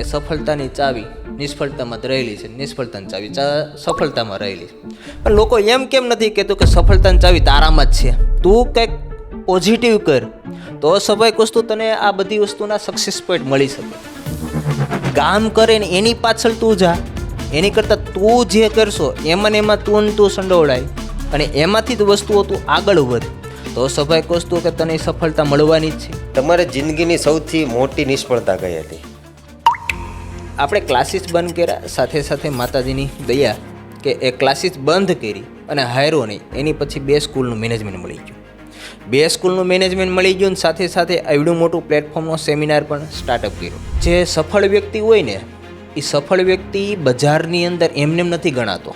કે સફળતાની ચાવી નિષ્ફળતામાં જ રહેલી છે, નિષ્ફળતાની ચાવી સફળતામાં રહેલી છે. પણ લોકો એમ કેમ નથી કહેતું કે સફળતાની ચાવી તારામાં જ છે, તું કંઈક પોઝિટિવ કર તો સ્વાભાવિક વસ્તુ તને આ બધી વસ્તુના સક્સેસ પોઈન્ટ મળી શકે. કામ કરે ને એની પાછળ તું જા, એની કરતાં તું જે કરશો એમાં ને એમાં તું સંડોવડાય અને એમાંથી જ વસ્તુઓ તું આગળ વધ તો સ્વાભાવિક વસ્તુ કે તને સફળતા મળવાની જ છે. તમારે જિંદગીની સૌથી મોટી નિષ્ફળતા કઈ હતી? આપણે ક્લાસીસ બંધ કર્યા, સાથે સાથે માતાજીની દયા કે એ ક્લાસીસ બંધ કરી અને હાર્યો નહીં, એની પછી 2 સ્કૂલનું મેનેજમેન્ટ મળી ગયું. 2 સ્કૂલનું મેનેજમેન્ટ મળી ગયું ને સાથે સાથે એવડું મોટું પ્લેટફોર્મનો સેમિનાર પણ સ્ટાર્ટઅપ કર્યો. જે સફળ વ્યક્તિ હોય ને એ સફળ વ્યક્તિ બજારની અંદર એમને નથી ગણાતો.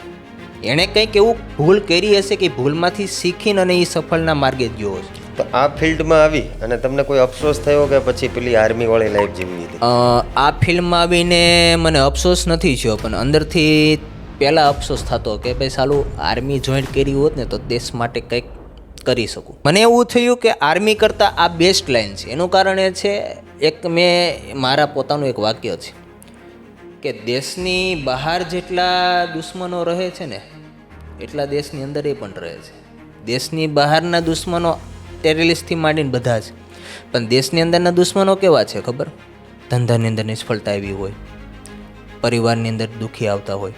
એણે કંઈક એવું ભૂલ કરી હશે કે ભૂલમાંથી શીખીને અને એ સફળના માર્ગે ગયો હશે. તો આ ફિલ્ડમાં આવી અને તમને કોઈ અફસોસ થયો કે પછી પેલી આર્મી વાળી લાઈફ જીવી લીધી? આ ફિલ્મમાં આવીને મને અફસોસ નથી થયો, પણ અંદરથી પહેલાં અફસોસ થતો કે ભાઈ સાલું આર્મી જોઈન્ટ કરી હોત ને તો દેશ માટે કંઈક કરી શકું. મને એવું થયું કે આર્મી કરતાં આ બેસ્ટ લાઈન છે. એનું કારણ એ છે, એક મેં મારા પોતાનું એક વાક્ય છે કે દેશની બહાર જેટલા દુશ્મનો રહે છે ને એટલા દેશની અંદર એ પણ રહે છે. દેશની બહારના દુશ્મનો ટેરરિસ્ટથી માંડીને બધા જ, પણ દેશની અંદરના દુશ્મનો કેવા છે ખબર? ધંધાની અંદર નિષ્ફળતા આવી હોય, પરિવારની અંદર દુઃખી આવતા હોય,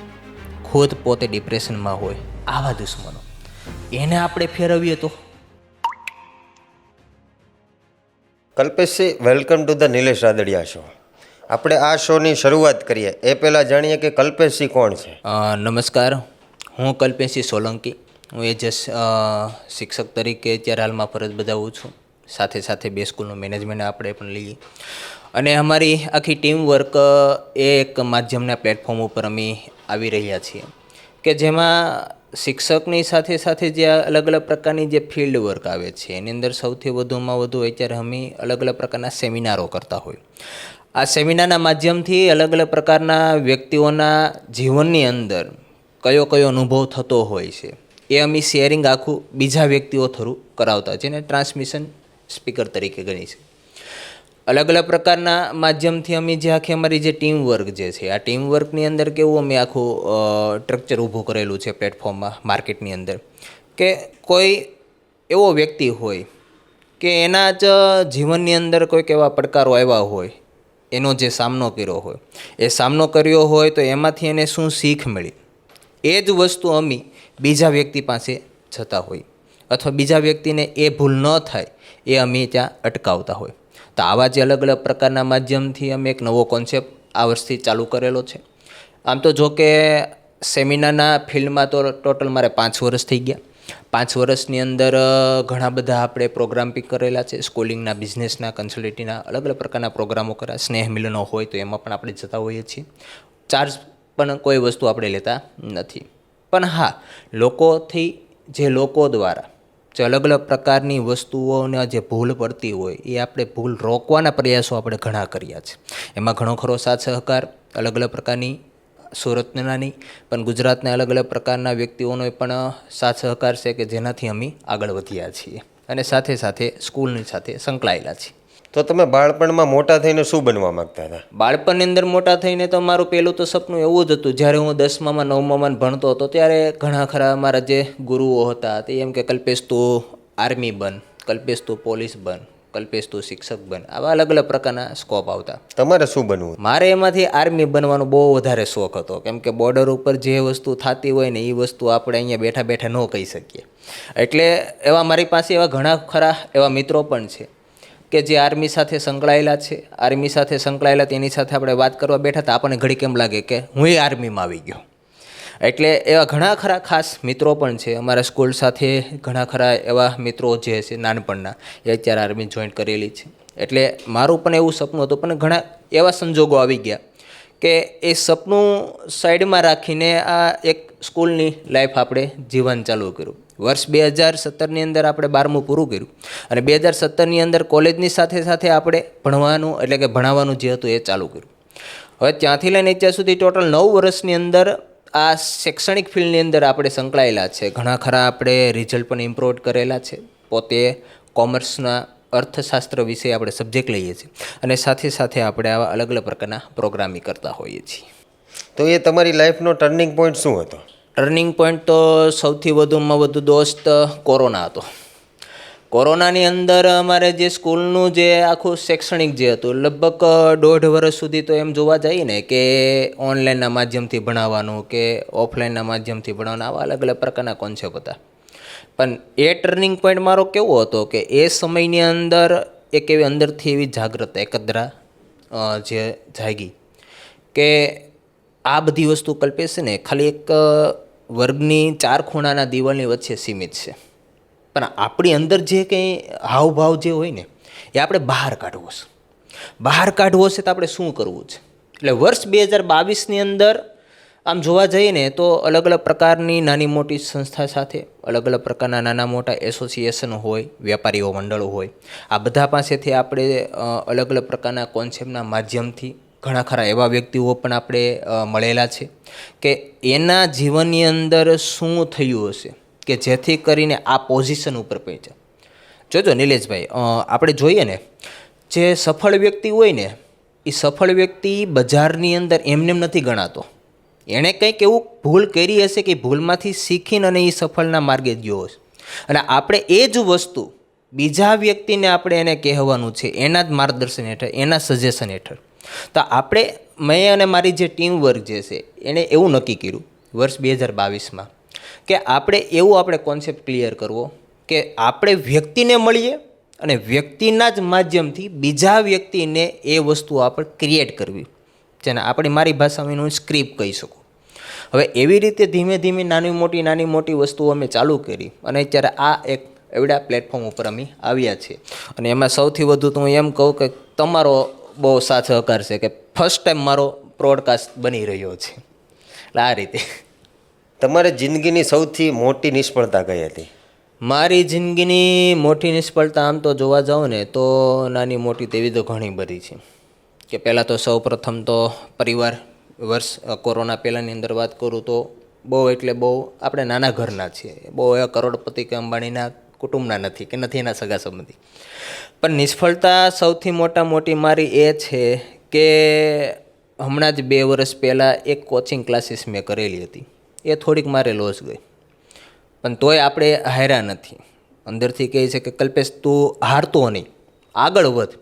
ખુદ પોતે ડિપ્રેશનમાં હોય, આવા દુશ્મનો એને આપણે ફેરવીએ તો. Kalpeshji, welcome to the Nilesh Radadiya show. આપણે આ શોની શરૂઆત કરીએ એ પહેલાં જાણીએ કે કલ્પેશજી કોણ છે. નમસ્કાર, હું કલ્પેશજી સોલંકી. હું શિક્ષક તરીકે અત્યારે હાલમાં ફરજ બજાવું છું. સાથે સાથે 2 સ્કૂલનું મેનેજમેન્ટ આપણે પણ લઈએ અને અમારી આખી ટીમ વર્ક એ એક માધ્યમના પ્લેટફોર્મ ઉપર અમે આવી રહ્યા છીએ કે જેમાં શિક્ષકની સાથે સાથે જે અલગ અલગ પ્રકારની જે ફિલ્ડ વર્ક આવે છે એની અંદર સૌથી વધુમાં વધુ અત્યારે અમે અલગ અલગ પ્રકારના સેમિનારો કરતા હોય. આ સેમિનારના માધ્યમથી અલગ અલગ પ્રકારના વ્યક્તિઓના જીવનની અંદર કયો અનુભવ થતો હોય છે એ અમે શેરિંગ આખું બીજા વ્યક્તિઓ થ્રુ કરાવતા હોય, જેને ટ્રાન્સમિશન સ્પીકર તરીકે ગણી છે. અલગ અલગ પ્રકારના માધ્યમથી અમે જે આખી અમારી જે ટીમ વર્ક જે છે આ ટીમ વર્કની અંદર કેવું અમે આખું સ્ટ્રક્ચર ઊભું કરેલું છે પ્લેટફોર્મમાં માર્કેટની અંદર કે કોઈ એવો વ્યક્તિ હોય કે એના જ જીવનની અંદર કોઈક એવા પડકારો આવ્યા હોય, એનો જે સામનો કર્યો હોય, એ સામનો કર્યો હોય તો એમાંથી એને શું શીખ મળી, એ જ વસ્તુ અમે બીજા વ્યક્તિ પાસે જતા હોય અથવા બીજા વ્યક્તિને એ ભૂલ ન થાય એ અમે ત્યાં અટકાવતા હોય. તો આવા જે અલગ અલગ પ્રકારના માધ્યમથી અમે એક નવો કોન્સેપ્ટ આ વર્ષથી ચાલુ કરેલો છે. આમ તો જો કે સેમિનારના ફિલ્ડમાં તો ટોટલ મારે 5 વર્ષ થઈ ગયા. 5 વર્ષની અંદર ઘણા બધા આપણે પ્રોગ્રામ પિક કરેલા છે. સ્કૂલિંગના, બિઝનેસના, કન્સલ્ટન્સીના અલગ અલગ પ્રકારના પ્રોગ્રામો કર્યા. સ્નેહ મિલનો હોય તો એમાં પણ આપણે જતા હોઈએ છીએ. ચાર્જ પણ કોઈ વસ્તુ આપણે લેતા નથી. પણ હા, લોકોથી જે લોકો દ્વારા જે અલગ અલગ પ્રકારની વસ્તુઓને જે ભૂલ પડતી હોય એ આપણે ભૂલ રોકવાના પ્રયાસો આપણે ઘણા કર્યા છે. એમાં ઘણો ખરો સાથ સહકાર અલગ અલગ પ્રકારની સુરતના નહીં પણ ગુજરાતના અલગ અલગ પ્રકારના વ્યક્તિઓનો પણ સાથ સહકાર છે કે જેનાથી અમે આગળ વધ્યા છીએ અને સાથે સાથે સ્કૂલની સાથે સંકળાયેલા છીએ. તો તમે બાળપણમાં મોટા થઈને શું બનવા માંગતા હતા? બાળપણની અંદર મોટા થઈને તો મારું પહેલું તો સપનું એવું જ હતું. જ્યારે હું 10માં 9માં ભણતો હતો ત્યારે ઘણા ખરા મારા જે ગુરુઓ હતા તે એમ કે કલ્પેશ તું આર્મી બન, કલ્પેશ તું પોલીસ બન, કલ્પેશ તું શિક્ષક બન, આવા અલગ અલગ પ્રકારના સ્કોપ આવતા. તમારે શું બનવું? મારે એમાંથી આર્મી બનવાનો બહુ વધારે શોખ હતો, કેમ કે બોર્ડર ઉપર જે વસ્તુ થતી હોય ને એ વસ્તુ આપણે અહીંયા બેઠા બેઠા ન કહી શકીએ. એટલે એવા મારી પાસે એવા ઘણા ખરા એવા મિત્રો પણ છે કે જે આર્મી સાથે સંકળાયેલા છે. આર્મી સાથે સંકળાયેલા તેની સાથે આપણે વાત કરવા બેઠા હતા, આપણને ઘડી કેમ લાગે કે હું આર્મીમાં આવી ગયો. એટલે એવા ઘણા ખરા ખાસ મિત્રો પણ છે. અમારા સ્કૂલ સાથે ઘણા ખરા એવા મિત્રો જે છે નાનપણના એ અત્યારે આર્મી જોઈન્ટ કરેલી છે. એટલે મારું પણ એવું સપનું હતું, પણ ઘણા એવા સંજોગો આવી ગયા કે એ સપનું સાઈડમાં રાખીને આ એક સ્કૂલની લાઈફ આપણે જીવન ચાલુ કર્યું. વર્ષ 2017ની અંદર આપણે 12મું પૂરું કર્યું અને 2017ની અંદર કોલેજની સાથે સાથે આપણે ભણવાનું એટલે કે ભણાવવાનું જે હતું એ ચાલુ કર્યું. હવે ત્યાંથી લઈને અત્યાર સુધી ટોટલ 9 વર્ષની અંદર આ શૈક્ષણિક ફિલ્ડની અંદર આપણે સંકળાયેલા છે. ઘણા ખરા આપણે રિઝલ્ટ પણ ઇમ્પ્રૂવ કરેલા છે. પોતે કોમર્સના અર્થશાસ્ત્ર વિશે આપણે સબ્જેક્ટ લઈએ છીએ અને સાથે સાથે આપણે આવા અલગ અલગ પ્રકારના પ્રોગ્રામિંગ કરતા હોઈએ છીએ. તો એ તમારી લાઈફનો ટર્નિંગ પોઈન્ટ શું હતો? ટર્નિંગ પોઈન્ટ તો સૌથી વધુમાં વધુ દોસ્ત કોરોના હતો. કોરોનાની અંદર અમારે જે સ્કૂલનું જે આખું શૈક્ષણિક જે હતું લગભગ 1.5 વર્ષ સુધી તો એમ જોવા જઈએ ને કે ઓનલાઈનના માધ્યમથી ભણાવવાનું કે ઓફલાઈનના માધ્યમથી ભણાવવાનું આવા અલગ અલગ પ્રકારના કોન્સેપ્ટ હતા. પણ એ ટર્નિંગ પોઈન્ટ મારો કેવો હતો કે એ સમયની અંદર એક એવી અંદરથી એવી જાગૃતતા એકદ્રા જે જાગી કે આ બધી વસ્તુ કલ્પે છે ને ખાલી એક વર્ગની 4 ખૂણાના દિવાલની વચ્ચે સીમિત છે, પણ આપણી અંદર જે કંઈ હાવભાવ જે હોય ને એ આપણે બહાર કાઢવો છે. બહાર કાઢવો છે તો આપણે શું કરવું છે? એટલે વર્ષ 2022ની અંદર આમ જોવા જઈએ ને તો અલગ અલગ પ્રકારની નાની મોટી સંસ્થા સાથે અલગ અલગ પ્રકારના નાના મોટા એસોસિએશન હોય, વેપારીઓ મંડળો હોય, આ બધા પાસેથી આપણે અલગ અલગ પ્રકારના કોન્સેપ્ટના માધ્યમથી ઘણા ખરા એવા વ્યક્તિઓ પણ આપણે મળેલા છે કે એના જીવનની અંદર શું થયું હશે કે જેથી કરીને આ પોઝિશન ઉપર પહોંચ્યા. જોજો નિલેશભાઈ, આપણે જોઈએ ને જે સફળ વ્યક્તિ હોય ને એ સફળ વ્યક્તિ બજારની અંદર એમને નથી ગણાતો. એણે કંઈક એવું ભૂલ કરી હશે કે ભૂલમાંથી શીખીને અને એ સફળના માર્ગે ગયો હશે. અને આપણે એ જ વસ્તુ બીજા વ્યક્તિને આપણે એને કહેવાનું છે એના જ માર્ગદર્શન હેઠળ, એના સજેશન હેઠળ. તો આપણે મેં અને મારી જે ટીમ વર્ક જે છે એણે એવું નક્કી કર્યું વર્ષ 2022માં કે આપણે કોન્સેપ્ટ ક્લિયર કરવો કે આપણે વ્યક્તિને મળીએ અને વ્યક્તિના જ માધ્યમથી બીજા વ્યક્તિને એ વસ્તુ આપણે ક્રિએટ કરવી, જેને મારી ભાષામાં હું સ્ક્રિપ્ટ કહી શકું. હવે એવી રીતે ધીમે ધીમે નાની મોટી વસ્તુઓ અમે ચાલુ કરી અને અત્યારે આ એક એવડા પ્લેટફોર્મ ઉપર અમે આવ્યા છીએ. અને એમાં સૌથી વધુ તો હું એમ કહું કે તમારો બહુ સાથ સહકાર છે કે ફર્સ્ટ ટાઈમ મારો પ્રોડકાસ્ટ બની રહ્યો છે. એટલે આ રીતે. તમારી જિંદગીની સૌથી મોટી નિષ્ફળતા કઈ હતી? મારી જિંદગીની મોટી નિષ્ફળતા આમ તો જોવા જાઉં ને તો નાની મોટી તેવી તો ઘણી બધી છે કે પહેલાં તો સૌ પ્રથમ તો પરિવાર. વર્ષ કોરોના પહેલાંની અંદર વાત કરું તો બહુ એટલે બહુ આપણે નાના ઘરના છીએ, બહુ એવા કરોડપતિ કે અંબાણીના કુટુંબના નથી કે નથી એના સગા સંબંધી. પણ નિષ્ફળતા સૌથી મોટી મારી એ છે કે હમણાં જ 2 વર્ષ પહેલાં એક કોચિંગ ક્લાસીસ મેં કરેલી હતી, એ થોડીક મારે લોસ ગઈ. પણ તોય આપણે હાર્યા નથી. અંદરથી કહે છે કે કલ્પેશ તું હારતો નહીં, આગળ વધ.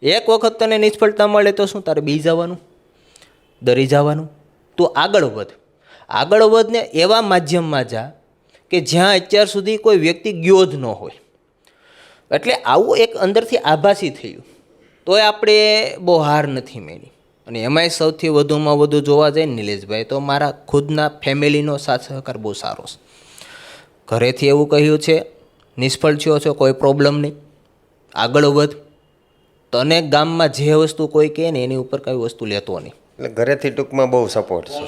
એક વખત તને નિષ્ફળતા મળે તો શું તારે બી જવાનું, ડરી જવાનું? તું આગળ વધ ને એવા માધ્યમમાં જા કે જ્યાં અત્યાર સુધી કોઈ વ્યક્તિ ગયો જ ન હોય. એટલે આવું એક અંદરથી આભાસી થયું. તોય આપણે બહુ હાર નથી મેળવી. અને એમાંય સૌથી વધુમાં વધુ જોવા જાય ને નિલેશભાઈ તો મારા ખુદના ફેમિલીનો સાથ સહકાર બહુ સારો છે. ઘરેથી એવું કહ્યું છે નિષ્ફળ થયો છો કોઈ પ્રોબ્લેમ નહીં, આગળ વધ. તને ગામમાં જે વસ્તુ કોઈ કહે ને એની ઉપર કઈ વસ્તુ લેતો નહીં. એટલે ઘરેથી ટૂંકમાં બહુ સપોર્ટ છે.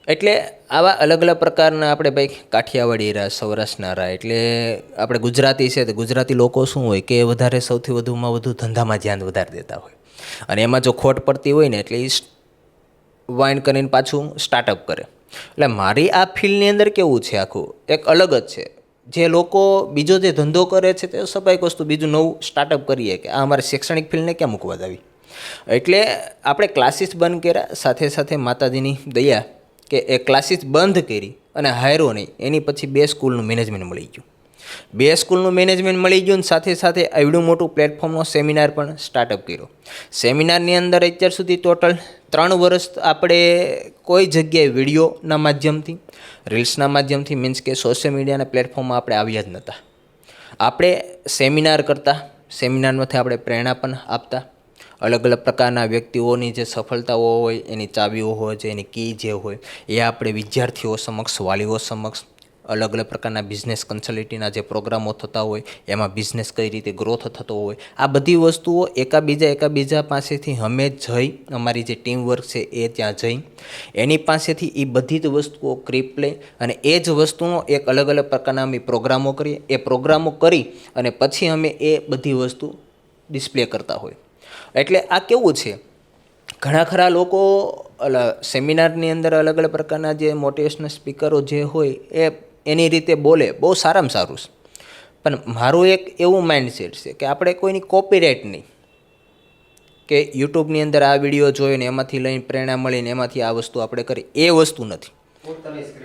એટલે આવા અલગ અલગ પ્રકારના આપણે ભાઈ કાઠિયાવાડી રહ્યા, સૌરાષ્ટ્રના રહ્યા, એટલે આપણે ગુજરાતી છે તો ગુજરાતી લોકો શું હોય કે વધારે સૌથી વધુમાં વધુ ધંધામાં ધ્યાન વધારે દેતા હોય. અને એમાં જો ખોટ પડતી હોય ને એટલે એ વાઇન કરીને પાછું સ્ટાર્ટઅપ કરે. એટલે મારી આ ફિલ્ડની અંદર કેવું છે આખું એક અલગ જ છે. જે લોકો બીજો જે ધંધો કરે છે તે સ્વાભાવિક વસ્તુ બીજું નવું સ્ટાર્ટઅપ કરીએ કે આ અમારે શૈક્ષણિક ફિલ્ડને ક્યાં મૂકવા આવી. એટલે આપણે ક્લાસીસ બંધ કર્યા, સાથે સાથે માતાજીની દયા કે એ ક્લાસીસ બંધ કરી અને હાર્યો નહીં. એની પછી 2 સ્કૂલનું મેનેજમેન્ટ મળી ગયું. 2 સ્કૂલનું મેનેજમેન્ટ મળી ગયું ને સાથે સાથે એવડું મોટું પ્લેટફોર્મનો સેમિનાર પણ સ્ટાર્ટઅપ કર્યો. સેમિનારની અંદર અત્યાર સુધી ટોટલ 3 વર્ષ આપણે કોઈ જગ્યાએ વિડીયોના માધ્યમથી, રીલ્સના માધ્યમથી, મીન્સ કે સોશિયલ મીડિયાના પ્લેટફોર્મમાં આપણે આવ્યા જ નહોતા. આપણે સેમિનાર કરતા, સેમિનારમાંથી આપણે પ્રેરણા પણ આપતા. અલગ અલગ પ્રકારના વ્યક્તિઓની જે સફળતાઓ હોય, એની ચાવીઓ હોય, જે એની કી જે હોય એ આપણે વિદ્યાર્થીઓ સમક્ષ, વાલીઓ સમક્ષ, અલગ અલગ પ્રકારના બિઝનેસ કન્સલ્ટન્સીના જે પ્રોગ્રામો થતા હોય એમાં બિઝનેસ કઈ રીતે ગ્રોથ થતો હોય, આ બધી વસ્તુઓ એકાબીજા પાસેથી અમે જઈ, અમારી જે ટીમ વર્ક છે એ ત્યાં જઈ એની પાસેથી એ બધી જ વસ્તુઓ ક્લિપ લઈ અને એ જ વસ્તુનો એક અલગ અલગ પ્રકારના અમે પ્રોગ્રામો કરીએ. એ પ્રોગ્રામો કરી અને પછી અમે એ બધી વસ્તુ ડિસ્પ્લે કરતા હોય. એટલે આ કેવું છે, ઘણા ખરા લોકો સેમિનારની અંદર અલગ અલગ પ્રકારના જે મોટિવેશનલ સ્પીકરો જે હોય એ એની રીતે બોલે, બહુ સારામાં સારું છે. પણ મારું એક એવું માઇન્ડસેટ છે કે આપણે કોઈની કોપીરાઇટ નહીં, કે યુટ્યુબની અંદર આ વિડીયો જોઈને એમાંથી લઈને પ્રેરણા મળીને એમાંથી આ વસ્તુ આપણે કરી, એ વસ્તુ નથી.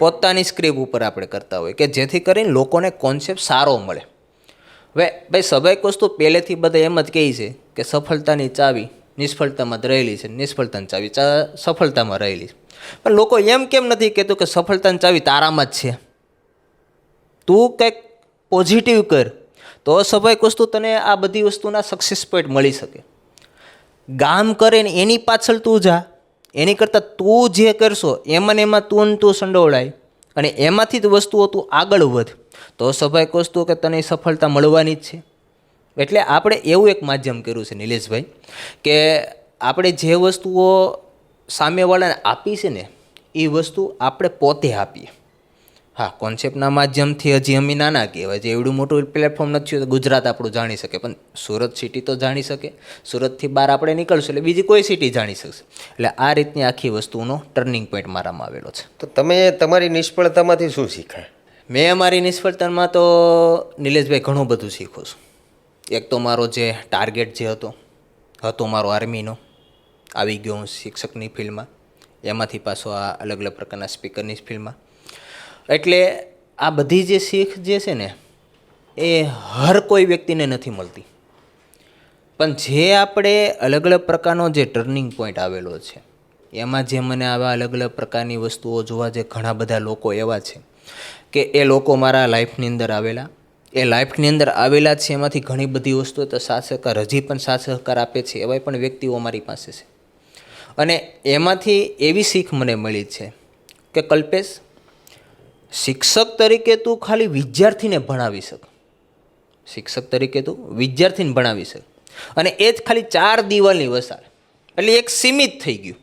પોતાની સ્ક્રિપ્ટ ઉપર આપણે કરતા હોય કે જેથી કરીને લોકોને કોન્સેપ્ટ સારો મળે. હવે ભાઈ સ્વાભાવિક વસ્તુ પહેલેથી બધા એમ જ કહે છે કે સફળતાની ચાવી નિષ્ફળતામાં જ રહેલી છે, નિષ્ફળતાની ચાવી સફળતામાં રહેલી છે. પણ લોકો એમ કેમ નથી કહેતું કે સફળતાની ચાવી તારામાં જ છે, તું કંઈક પોઝિટિવ કર તો સ્વાભાવિક વસ્તુ તને આ બધી વસ્તુના સક્સેસ પોઈન્ટ મળી શકે. ગામ કરે ને એની પાછળ તું જા, એની કરતાં તું જે કરશો એમાં ને એમાં તું સંડોળાય અને એમાંથી જ વસ્તુઓ તું આગળ વધ તો સ્વાભાવિક વસ્તુ કે તને સફળતા મળવાની જ છે. એટલે આપણે એવું એક માધ્યમ કર્યું છે નિલેશભાઈ કે આપણે જે વસ્તુઓ સામેવાળાને આપી છે ને એ વસ્તુ આપણે પોતે આપીએ. હા, કોન્સેપ્ટના માધ્યમથી હજી અમે નાના કહેવાય, જે એવડું મોટું પ્લેટફોર્મ નથી તો ગુજરાત આપણું જાણી શકે, પણ સુરત સિટી તો જાણી શકે. સુરતથી બહાર આપણે નીકળશું એટલે બીજી કોઈ સિટી જાણી શકશે. એટલે આ રીતની આખી વસ્તુનો ટર્નિંગ પોઈન્ટ મારામાં આવેલો છે. તો તમે તમારી નિષ્ફળતામાંથી શું શીખ્યા? મેં અમારી નિષ્ફળતામાં તો નિલેશભાઈ ઘણું બધું શીખું છું. એક તો મારો જે ટાર્ગેટ જે હતો મારો આર્મીનો, આવી ગયો હું શિક્ષકની ફિલ્ડમાં, એમાંથી પાછો આ અલગ અલગ પ્રકારના સ્પીકરની ફિલ્ડમાં. એટલે આ બધી જે શીખ જે છે ને એ હર કોઈ વ્યક્તિને નથી મળતી, પણ જે આપણે અલગ અલગ પ્રકારનો જે ટર્નિંગ પોઈન્ટ આવેલો છે એમાં જે મને આવા અલગ અલગ પ્રકારની વસ્તુઓ જોવા, જે ઘણા બધા લોકો એવા છે કે એ લોકો મારા લાઈફની અંદર આવેલા, એ લાઈફની અંદર આવેલા છે, એમાંથી ઘણી બધી વસ્તુઓ તો સાથ સહકાર હજી પણ સાથ સહકાર આપે છે, એવા પણ વ્યક્તિઓ મારી પાસે છે. અને એમાંથી એવી શીખ મને મળી છે કે કલ્પેશ, શિક્ષક તરીકે તું ખાલી વિદ્યાર્થીને ભણાવી શક, શિક્ષક તરીકે તું વિદ્યાર્થીને ભણાવી શક, અને એ જ ખાલી 4 દિવાલની વસાળ, એટલે એક સીમિત થઈ ગયું.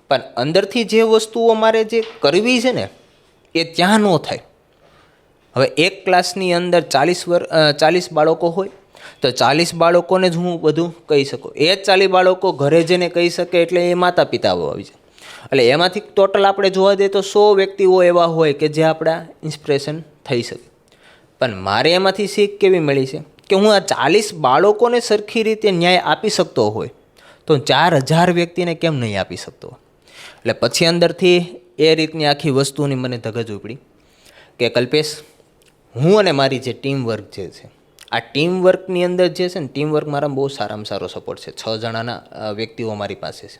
પણ અંદરથી જે વસ્તુઓ મારે જે કરવી છે ને એ ત્યાં ન થાય. હવે એક ક્લાસની અંદર 40 બાળકો હોય તો 40 બાળકોને જ હું બધું કહી શકું, એ જ 40 બાળકો ઘરે જઈને કહી શકે, એટલે એ માતા પિતાઓ આવી જાય. એટલે એમાંથી ટોટલ આપણે જોવા જઈએ તો 100 વ્યક્તિઓ એવા હોય કે જે આપણા ઇન્સ્પિરેશન થઈ શકે. પણ મારે એમાંથી શીખ કેવી મળી છે કે હું આ 40 બાળકોને સરખી રીતે ન્યાય આપી શકતો હોય તો 4000 વ્યક્તિને કેમ નહીં આપી શકતો. એટલે પછી અંદરથી એ રીતની આખી વસ્તુની મને ધગજ ઉપડી કે કલ્પેશ, હું અને મારી જે ટીમ વર્ક જે છે, આ ટીમ વર્કની અંદર જે છે ને, ટીમ વર્ક મારા બહુ સારામાં સારો સપોર્ટ છે. 6 જણાના વ્યક્તિઓ મારી પાસે છે.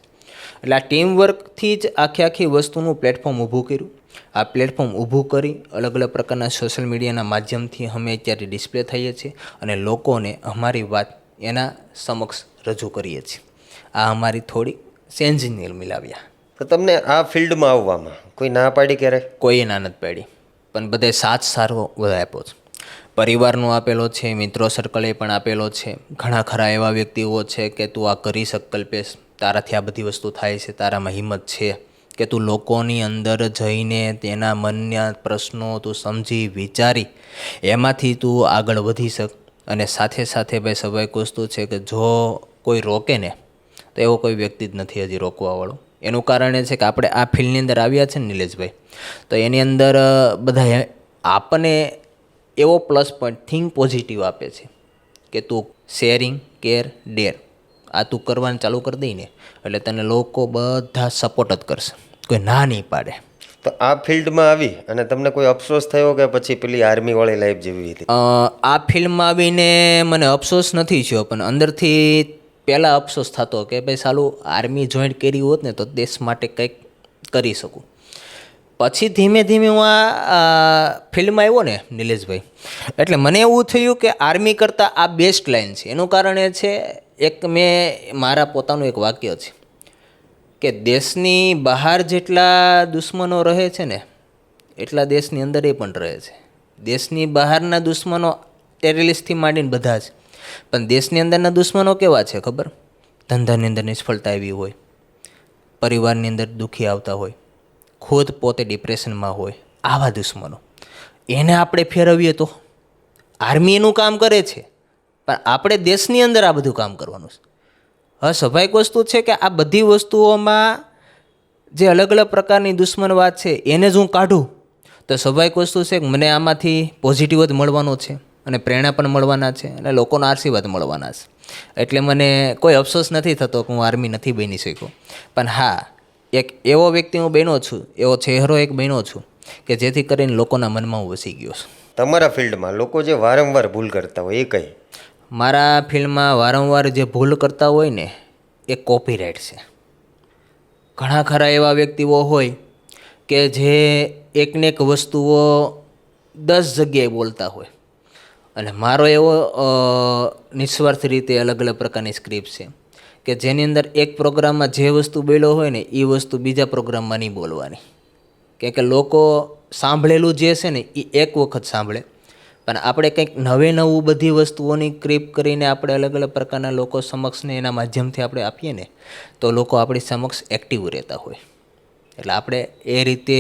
એટલે આ ટીમ વર્કથી જ આખી વસ્તુનું પ્લેટફોર્મ ઊભું કર્યું. આ પ્લેટફોર્મ ઊભું કરી અલગ અલગ પ્રકારના સોશિયલ મીડિયાના માધ્યમથી અમે અત્યારે ડિસ્પ્લે થઈએ છીએ અને લોકોને અમારી વાત એના સમક્ષ રજૂ કરીએ છીએ. આ અમારી થોડી ચેન્જિંગ મિલાવ્યા. તો તમને આ ફિલ્ડમાં આવવામાં કોઈ ના પાડી ક્યારે? કોઈએ ના નથી પાડી, પણ બધે સાથ સારો બધા આપ્યો છે. પરિવારનો આપેલો છે, મિત્રો સર્કલે પણ આપેલો છે. ઘણા ખરા એવા વ્યક્તિઓ છે કે તું આ કરી શક કલ્પેશ, તારાથી આ બધી વસ્તુ થાય છે, તારામાં હિંમત છે કે તું લોકોની અંદર જઈને તેના મનના પ્રશ્નો તું સમજી વિચારી એમાંથી તું આગળ વધી શક. અને સાથે સાથે ભાઈ સ્વાભાવિક વસ્તુ છે કે જો કોઈ રોકે ને તો એવો કોઈ વ્યક્તિ જ નથી હજી રોકવાવાળો. એનું કારણ એ છે કે આપણે આ ફિલ્ડની અંદર આવ્યા છે ને નિલેશભાઈ, તો એની અંદર બધા આપણને એવો પ્લસ પોઈન્ટ થિંક પોઝિટિવ આપે છે કે તું શેરિંગ, કેર, ડેર આ તું કરવાનું ચાલુ કરી દઈને એટલે તને લોકો બધા સપોર્ટ જ કરશે, કોઈ ના નહીં પાડે. તો આ ફિલ્ડમાં આવી અને તમને કોઈ અફસોસ થયો કે પછી પેલી આર્મીવાળી લાઈફ જેવી હતી? આ ફિલ્મમાં આવીને મને અફસોસ નથી થયો, પણ અંદરથી પહેલાં અફસોસ થતો કે ભાઈ સાલું આર્મી જોઈન્ટ કરી હોત ને તો દેશ માટે કંઈક કરી શકું. પછી ધીમે ધીમે હું આ ફિલ્ડમાં આવ્યો ને નિલેશભાઈ, એટલે મને એવું થયું કે આર્મી કરતાં આ બેસ્ટ લાઈન છે. એનું કારણ એ છે, એક મેં મારા પોતાનું એક વાક્ય છે કે દેશની બહાર જેટલા દુશ્મનો રહે છે ને એટલા દેશની અંદર એ પણ રહે છે. દેશની બહારના દુશ્મનો ટેરરિસ્ટથી માંડીને બધા જ, પણ દેશની અંદરના દુશ્મનો કેવા છે ખબર? ધંધાની અંદર નિષ્ફળતા આવી હોય, પરિવારની અંદર દુઃખી આવતા હોય, ખુદ પોતે ડિપ્રેશનમાં હોય, આવા દુશ્મનો એને આપણે ફેરવીએ તો આર્મી એનું કામ કરે છે, પણ આપણે દેશની અંદર આ બધું કામ કરવાનું છે. હવે સ્વાભાવિક વસ્તુ છે કે આ બધી વસ્તુઓમાં જે અલગ અલગ પ્રકારની દુશ્મન વાત છે એને જ હું કાઢું તો સ્વાભાવિક વસ્તુ છે કે મને આમાંથી પોઝિટિવ જ મળવાનો છે. અને પ્રેરણા પણ મળવાના છે અને લોકોના આશીર્વાદ મળવાના છે. એટલે મને કોઈ અફસોસ નથી થતો કે હું આર્મી નથી બની શક્યો. પણ હા, એક એવો વ્યક્તિ હું બન્યો છું, એવો ચહેરો એક બન્યો છું કે જેથી કરીને લોકોના મનમાં હું વસી ગયો છું. તમારા ફિલ્ડમાં લોકો જે વારંવાર ભૂલ કરતા હોય એ કઈ? મારા ફિલ્ડમાં વારંવાર જે ભૂલ કરતા હોય ને એ કોપીરાઇટ છે. ઘણા ખરા એવા વ્યક્તિઓ હોય કે જે એકને એક વસ્તુઓ 10 જગ્યાએ બોલતા હોય અને મારો એવો નિસ્વાર્થ રીતે અલગ અલગ પ્રકારની સ્ક્રિપ્ટ છે કે જેની અંદર એક પ્રોગ્રામમાં જે વસ્તુ બોલ્યો હોય ને એ વસ્તુ બીજા પ્રોગ્રામમાં નહીં બોલવાની. કે લોકો સાંભળેલું જે છે ને એ એક વખત સાંભળે, પણ આપણે કંઈક નવે નવું બધી વસ્તુઓની ક્રિપ કરીને આપણે અલગ અલગ પ્રકારના લોકો સમક્ષને એના માધ્યમથી આપણે આપીએ ને તો લોકો આપણી સમક્ષ એક્ટિવ રહેતા હોય. એટલે આપણે એ રીતે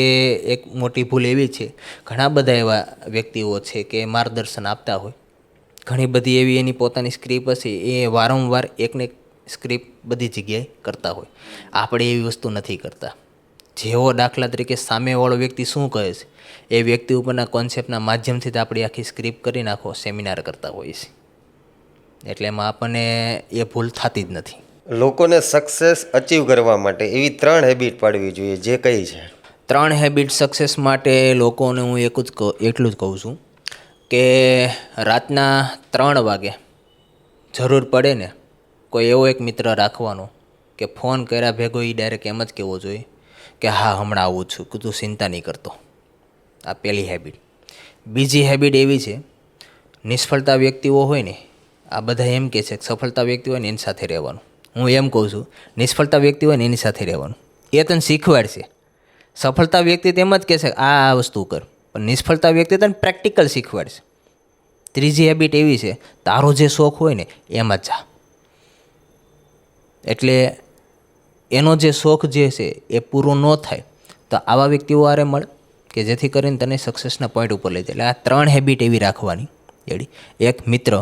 એક મોટી ભૂલ એવી છે, ઘણા બધા એવા વ્યક્તિઓ છે કે માર્ગદર્શન આપતા હોય, ઘણી બધી એવી એની પોતાની સ્ક્રિપ્ટ હશે, એ વારંવાર એકને એક સ્ક્રિપ્ટ બધી જગ્યાએ કરતા હોય. આપણે એવી વસ્તુ નથી કરતા. જેવો દાખલા તરીકે સામેવાળો વ્યક્તિ શું કહે છે એ વ્યક્તિ ઉપરના કોન્સેપ્ટના માધ્યમથી જ આપણી આખી સ્ક્રિપ્ટ કરીને આખો સેમિનાર કરતા હોઈએ છીએ. એટલે એમાં આપણને એ ભૂલ થતી જ નથી. લોકોને સક્સેસ અચીવ કરવા માટે એવી 3 હેબિટ પાડવી જોઈએ, જે કઈ છે? 3 હેબિટ સક્સેસ માટે લોકોને હું એટલું જ કહું છું કે રાતના 3 વાગે જરૂર પડે ને કોઈ એવો એક મિત્ર રાખવાનો કે ફોન કર્યા ભેગો એ ડાયરેક્ટ એમ જ કહેવો જોઈએ કે હા હમણાં આવું છું, કે તું ચિંતા નહીં કરતો. આ પહેલી હેબિટ. બીજી હેબિટ એવી છે, નિષ્ફળતા વ્યક્તિઓ હોય ને, આ બધા એમ કહે છે કે સફળતા વ્યક્તિ હોય ને એની સાથે રહેવાનું. હું એમ કહું છું નિષ્ફળતા વ્યક્તિ હોય ને એની સાથે રહેવાનું. એ તને શીખવાડશે. સફળતા વ્યક્તિ તેમ જ કહેશે આ વસ્તુ કર, પણ નિષ્ફળતા વ્યક્તિ તને પ્રેક્ટિકલ શીખવાડશે. ત્રીજી હેબિટ એવી છે, તારો જે શોખ હોય ને એમાં જ જા. એટલે એનો જે શોખ જે છે એ પૂરો ન થાય તો આવા વ્યક્તિઓ આરે મળે કે જેથી કરીને તને સક્સેસના પોઈન્ટ ઉપર લઈ જાય. એટલે આ 3 હેબિટ એવી રાખવાની. એક મિત્ર,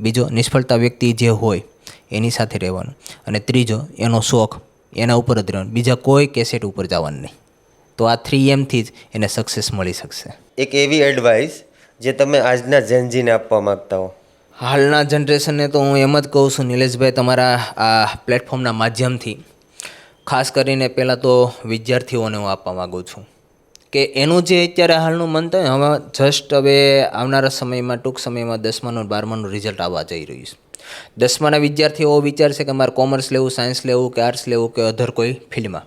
બીજો નિષ્ફળતા વ્યક્તિ જે હોય એની સાથે રહેવાનું, અને ત્રીજો એનો શોખ, એના ઉપર જ રહેવાનું, બીજા કોઈ કેસેટ ઉપર જવાનું નહીં. તો આ 3Mથી જ એને સક્સેસ મળી શકશે. એક એવી એડવાઇસ જે તમે આજના જેનજીને આપવા માંગતા હો? હાલના જનરેશનને તો હું એમ જ કહું છું નિલેશભાઈ, તમારા આ પ્લેટફોર્મના માધ્યમથી ખાસ કરીને પહેલાં તો વિદ્યાર્થીઓને હું આપવા માગું છું કે એનું જે અત્યારે હાલનું મંતવ્ય, હવે જસ્ટ હવે આવનારા સમયમાં, ટૂંક સમયમાં 10માનું 12માનું રિઝલ્ટ આવવા જઈ રહ્યું છે. 10માના વિદ્યાર્થીઓ વિચારશે કે મારે કોમર્સ લેવું, સાયન્સ લેવું કે આર્ટ્સ લેવું કે અધર કોઈ ફિલ્ડમાં.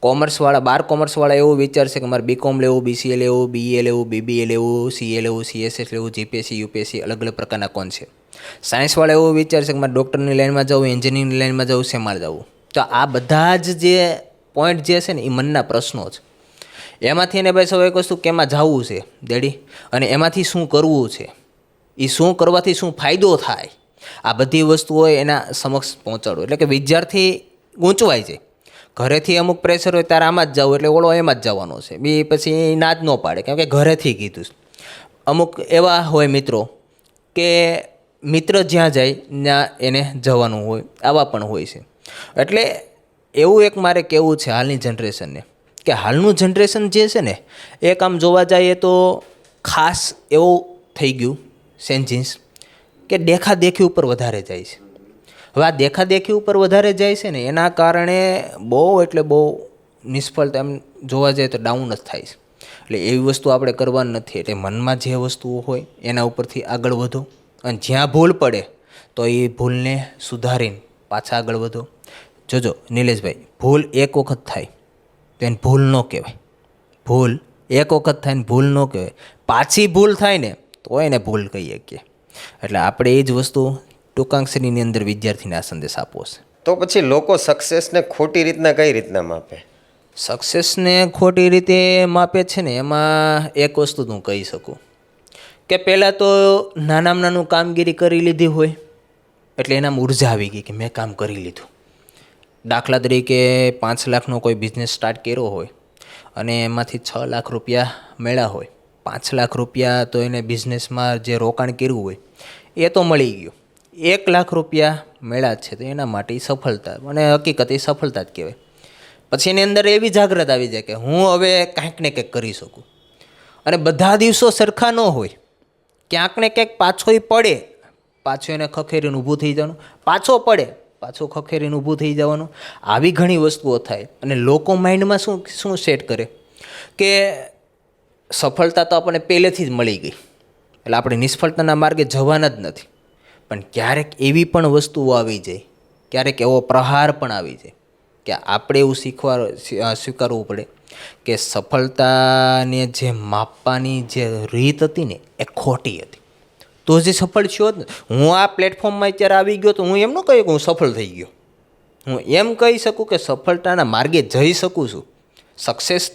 કોમર્સવાળા એવું વિચારશે કે મારે BCom લેવું, BCA લેવું, BA લેવું, BBA લેવું, CA લેવું, CSS લેવું, GPSC, UPSC અલગ અલગ પ્રકારના કોન્સેપ્ટ. સાયન્સવાળા એવું વિચારશે કે મારે ડૉક્ટરની લાઈનમાં જવું, એન્જિનિયરિંગની લાઈનમાં જવું, શેમાં જવું. તો આ બધા જ જે પોઈન્ટ જે છે ને એ મનના પ્રશ્નો છે. એમાંથી એને ભાઈ સૌ એક વસ્તુ કેમાં જવું છે ડેડી, અને એમાંથી શું કરવું છે, એ શું કરવાથી શું ફાયદો થાય, આ બધી વસ્તુઓ એના સમક્ષ પહોંચાડવું. એટલે કે વિદ્યાર્થી ગૂંચવાય છે. ઘરેથી અમુક પ્રેશર હોય ત્યારે આમાં જ જવું, એટલે ઓળો એમાં જ જવાનો છે, બી પછી ના જ ન પાડે કેમ કે ઘરેથી કીધું છે. અમુક એવા હોય મિત્રો કે મિત્ર જ્યાં જાય ત્યાં એને જવાનું હોય, આવા પણ હોય છે. એટલે એવું એક મારે કહેવું છે હાલની જનરેશનને કે હાલનું જનરેશન જે છે ને એક આમ જોવા જઈએ તો ખાસ એવું થઈ ગયું સેન્જિન્સ કે દેખાદેખી ઉપર વધારે જાય છે. હવે આ દેખાદેખી ઉપર વધારે જાય છે ને એના કારણે બહુ એટલે બહુ નિષ્ફળતા એમ જોવા જઈએ તો ડાઉન જ થાય છે. એટલે એવી વસ્તુ આપણે કરવાની નથી. એટલે મનમાં જે વસ્તુઓ હોય એના ઉપરથી આગળ વધો, અને જ્યાં ભૂલ પડે તો એ ભૂલને સુધારીને પાછા આગળ વધો. જોજો નિલેશભાઈ, ભૂલ એક વખત થાય તો એને ભૂલ ન કહેવાય. ભૂલ એક વખત થાય ને ભૂલ ન કહેવાય. પાછી ભૂલ થાય ને તો એને ભૂલ કહીએ કે. એટલે આપણે એ જ વસ્તુ ટૂંકાક્ષરીની અંદર વિદ્યાર્થીને આ સંદેશ આપવો છે. તો પછી લોકો સક્સેસને ખોટી રીતના કઈ રીતના માપે? સક્સેસને ખોટી રીતે માપે છે ને એમાં એક વસ્તુ હું કહી શકું કે પહેલાં તો નાનામાં નાનું કામગીરી કરી લીધી હોય એટલે એનામાં ઉર્જા આવી ગઈ કે મેં કામ કરી લીધું. દાખલા તરીકે 5 લાખનો કોઈ બિઝનેસ સ્ટાર્ટ કર્યો હોય અને એમાંથી 6 લાખ રૂપિયા મળ્યા હોય. 5 લાખ રૂપિયા તો એને બિઝનેસમાં જે રોકાણ કર્યું હોય એ તો મળી ગયું. 1 લાખ રૂપિયા મળ્યા છે તો એના માટે સફળતા, અને હકીકત એ સફળતા જ કહેવાય. પછી એની અંદર એવી જાગૃત આવી જાય કે હું હવે કાંઈક ને કંઈક કરી શકું. અને બધા દિવસો સરખા ન હોય. ક્યાંક ને ક્યાંક પાછોય પડે, પાછો એને ખખેરીને ઊભું થઈ જવાનું, પાછો પડે, પાછો ખખેરીને ઊભું થઈ જવાનું. આવી ઘણી વસ્તુઓ થાય. અને લોકો માઇન્ડમાં શું સેટ કરે કે સફળતા તો આપણને પહેલેથી જ મળી ગઈ, એટલે આપણે નિષ્ફળતાના માર્ગે જવાના જ નથી. પણ ક્યારેક એવી પણ વસ્તુઓ આવી જાય, ક્યારેક એવો પ્રહાર પણ આવી જાય કે આપણે એવું સ્વીકારવું પડે કે સફળતાને જે માપવાની જે રીત હતી ને એ ખોટી હતી. તો જે સફળ થયો જ ને, હું આ પ્લેટફોર્મમાં અત્યારે આવી ગયો તો હું એમ ન કહ્યું કે હું સફળ થઈ ગયો. હું એમ કહી શકું કે સફળતાના માર્ગે જઈ શકું છું, સક્સેસ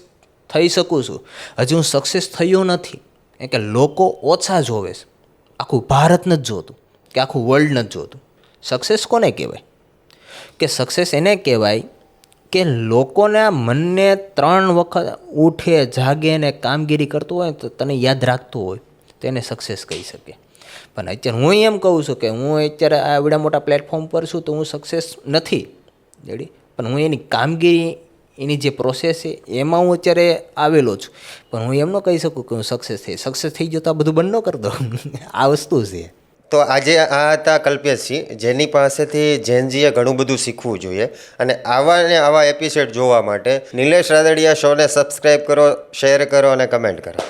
થઈ શકું છું. હજી હું સક્સેસ થયો નથી, એ કે લોકો ઓછા જોવે છે. આખું ભારત નથી જોતું કે આખું વર્લ્ડ નથી જોતું. સક્સેસ કોને કહેવાય? કે સક્સેસ એને કહેવાય કે લોકોના મનને 3 વખત ઉઠે જાગે ને કામગીરી કરતું હોય તો તને યાદ રાખતું હોય તેને સક્સેસ કહી શકે. પણ અત્યારે હું એમ કહું છું કે હું અત્યારે આ એવડા મોટા પ્લેટફોર્મ પર છું તો હું સક્સેસ નથી રેડી, પણ હું એની કામગીરી, એની જે પ્રોસેસ છે એમાં હું અત્યારે આવેલો છું. પણ હું એમ ન કહી શકું કે હું સક્સેસ થઈ ગયો તો આ બધું બંધ ન કરી દો. આ વસ્તુ છે. તો આજે આ હતા કલ્પેશજી, જેની પાસેથી જેનજીએ ઘણું બધું શીખવું જોઈએ. અને આવા ને આવા એપિસોડ જોવા માટે નિલેશ રાદડિયા શોને સબસ્ક્રાઈબ કરો, શેર કરો અને કમેન્ટ કરો.